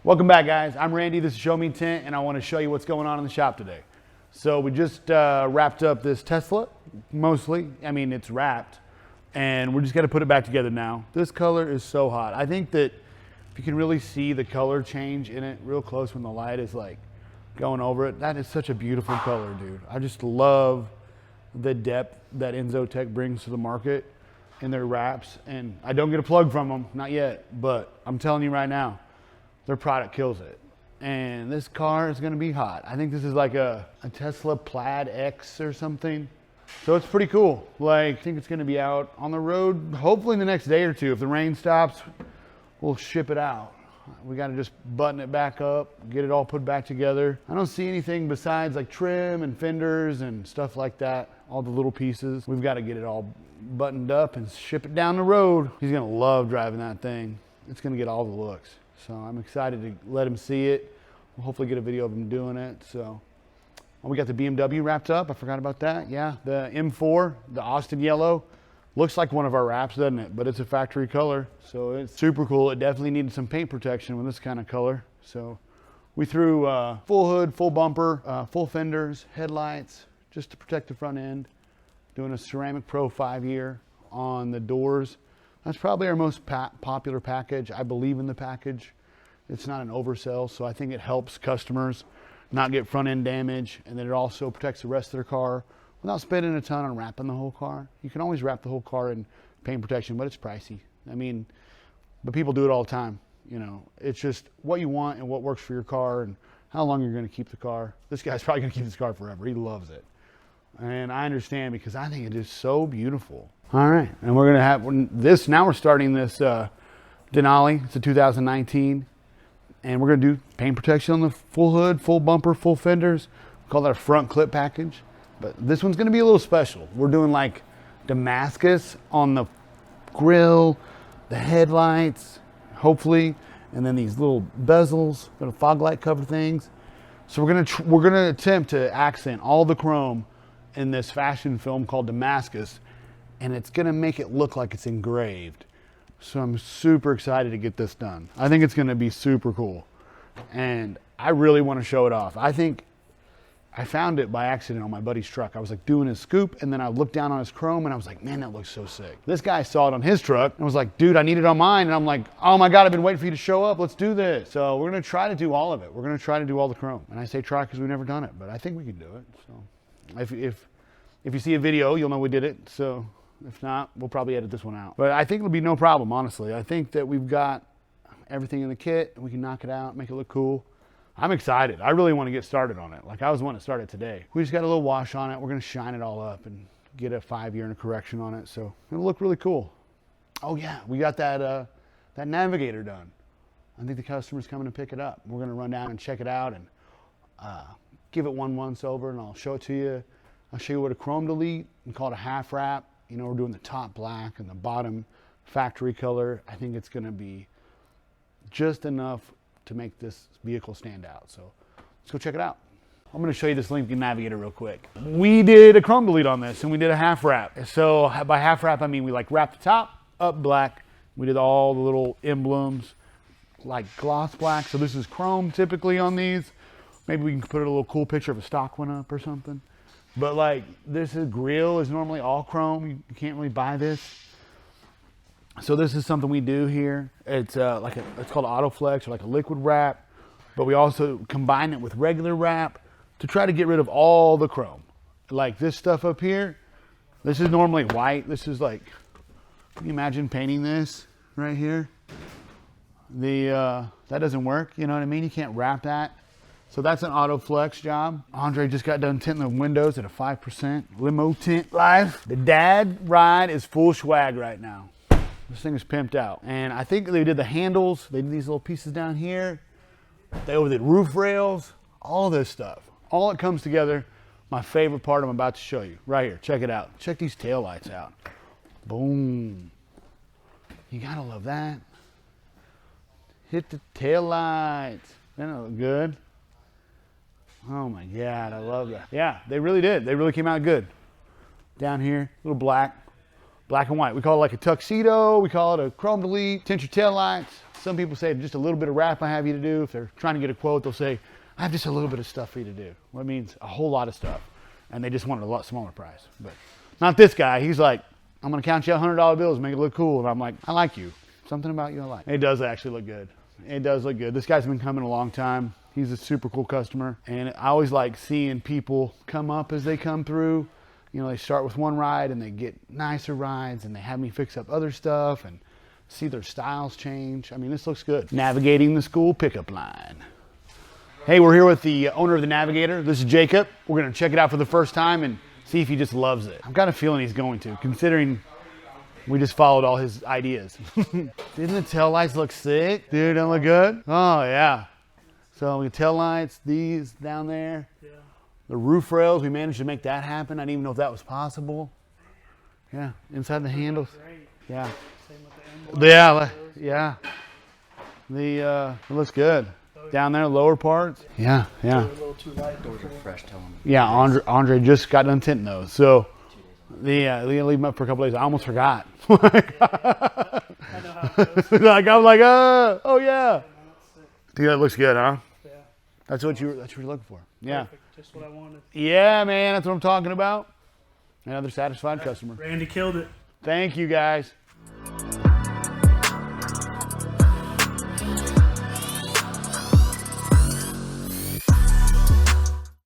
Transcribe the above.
Welcome back, guys. I'm Randy, this is Sho-Me Tint, and I want to show you what's going on in the shop today. So we just wrapped up this Tesla, mostly. I mean, it's wrapped, and we're just going to put it back together now. This color is so hot. I think that if you can really see the color change in it real close when the light is like going over it, that is such a beautiful color, dude. I just love the depth that Enzotech brings to the market in their wraps, and I don't get a plug from them, not yet, but I'm telling you right now, their product kills it. And this car is gonna be hot. I think this is like a Tesla Plaid X or something. So it's pretty cool. Like, I think it's gonna be out on the road, hopefully in the next day or two. If the rain stops, we'll ship it out. We gotta just button it back up, get it all put back together. I don't see anything besides like trim and fenders and stuff like that, all the little pieces. We've gotta get it all buttoned up and ship it down the road. He's gonna love driving that thing. It's gonna get all the looks. So I'm excited to let him see it. We'll hopefully get a video of him doing it. So we got the BMW wrapped up. I forgot about that. Yeah, the M4, the Austin yellow, looks like one of our wraps, doesn't it? But it's a factory color, so it's super cool. It definitely needed some paint protection with this kind of color. So we threw full hood, full bumper, full fenders, headlights, just to protect the front end. Doing a Ceramic Pro 5-year on the doors. That's probably our most popular package. I believe in the package. It's not an oversell, so I think it helps customers not get front end damage, and then it also protects the rest of their car without spending a ton on wrapping the whole car. You can always wrap the whole car in paint protection, but it's pricey. I mean, but people do it all the time. You know, it's just what you want and what works for your car and how long you're gonna keep the car. This guy's probably gonna keep this car forever. He loves it. And I understand because I think it is so beautiful. All right, and we're gonna have this, now we're starting this Denali, it's a 2019. And we're gonna do paint protection on the full hood, full bumper, full fenders. We call that a front clip package. But this one's gonna be a little special. We're doing like Damascus on the grill, the headlights, hopefully, and then these little bezels, little fog light cover things. So we're gonna attempt to accent all the chrome in this fashion film called Damascus, and it's gonna make it look like it's engraved. So I'm super excited to get this done. I think it's gonna be super cool. And I really wanna show it off. I think I found it by accident on my buddy's truck. I was like doing his scoop, and then I looked down on his chrome and I was like, man, that looks so sick. This guy saw it on his truck and was like, dude, I need it on mine. And I'm like, oh my God, I've been waiting for you to show up. Let's do this. So we're gonna try to do all of it. We're gonna try to do all the chrome. And I say try because we've never done it, but I think we can do it. So if you see a video, you'll know we did it. So if not, we'll probably edit this one out. But I think it'll be no problem, honestly. I think that we've got everything in the kit and we can knock it out, make it look cool. I'm excited. I really want to get started on it. Like, I was wanting to start it today. We just got a little wash on it. We're going to shine it all up and get a 5-year and a correction on it. So it'll look really cool. Oh yeah, we got that Navigator done. I think the customer's coming to pick it up. We're going to run down and check it out and give it one once over, and I'll show it to you. I'll show you what a chrome delete and call it a half wrap. You know, we're doing the top black and the bottom factory color. I think it's gonna be just enough to make this vehicle stand out. So let's go check it out. I'm gonna show you this Lincoln Navigator real quick. We did a chrome delete on this and we did a half wrap. So by half wrap, I mean we like wrapped the top up black. We did all the little emblems like gloss black. So this is chrome typically on these. Maybe we can put a little cool picture of a stock one up or something. But like, grill is normally all chrome. You can't really buy this. So this is something we do here. It's it's called Autoflex, or like a liquid wrap. But we also combine it with regular wrap to try to get rid of all the chrome. Like this stuff up here, this is normally white. This is like, can you imagine painting this right here? That doesn't work, you know what I mean? You can't wrap that. So that's an Autoflex job. Andre just got done tinting the windows at a 5% limo tint live. The dad ride is full swag right now. This thing is pimped out. And I think they did the handles. They did these little pieces down here. They overdid roof rails, all this stuff. All it comes together. My favorite part I'm about to show you right here. Check it out. Check these taillights out. Boom. You gotta love that. Hit the taillights. Doesn't that look good? Oh my God, I love that. Yeah, they really did. They really came out good. Down here, a little black. Black and white. We call it like a tuxedo. We call it a chrome delete. Tint your tail lights. Some people say just a little bit of wrap I have you to do. If they're trying to get a quote, they'll say, I have just a little bit of stuff for you to do. Well, it means a whole lot of stuff. And they just want a lot smaller price. But not this guy. He's like, I'm going to count you $100 bills and make it look cool. And I'm like, I like you. Something about you I like. It does actually look good. It does look good. This guy's been coming a long time. He's a super cool customer. And I always like seeing people come up as they come through. You know, they start with one ride and they get nicer rides and they have me fix up other stuff and see their styles change. I mean, this looks good. Navigating the school pickup line. Hey, we're here with the owner of the Navigator. This is Jacob. We're gonna check it out for the first time and see if he just loves it. I've got a feeling he's going to, considering we just followed all his ideas. Didn't the tail lights look sick? Dude, don't look good? Oh yeah. So the tail lights, these down there. Yeah. The roof rails, we managed to make that happen. I didn't even know if that was possible. Yeah, inside the handles. Yeah. Same with the emblem. Yeah. It looks good. Down there, lower parts. Yeah. A little too light. Those are fresh, tell me. Yeah, Andre just got done tinting those. So, we leave them up for a couple days. I almost forgot. I know how it goes. Like I'm like, oh yeah. Dude, that looks good, huh? Yeah. That's what you were looking for. Yeah. Perfect. Just what I wanted. Yeah, man, that's what I'm talking about. Another satisfied customer. Randy killed it. Thank you, guys.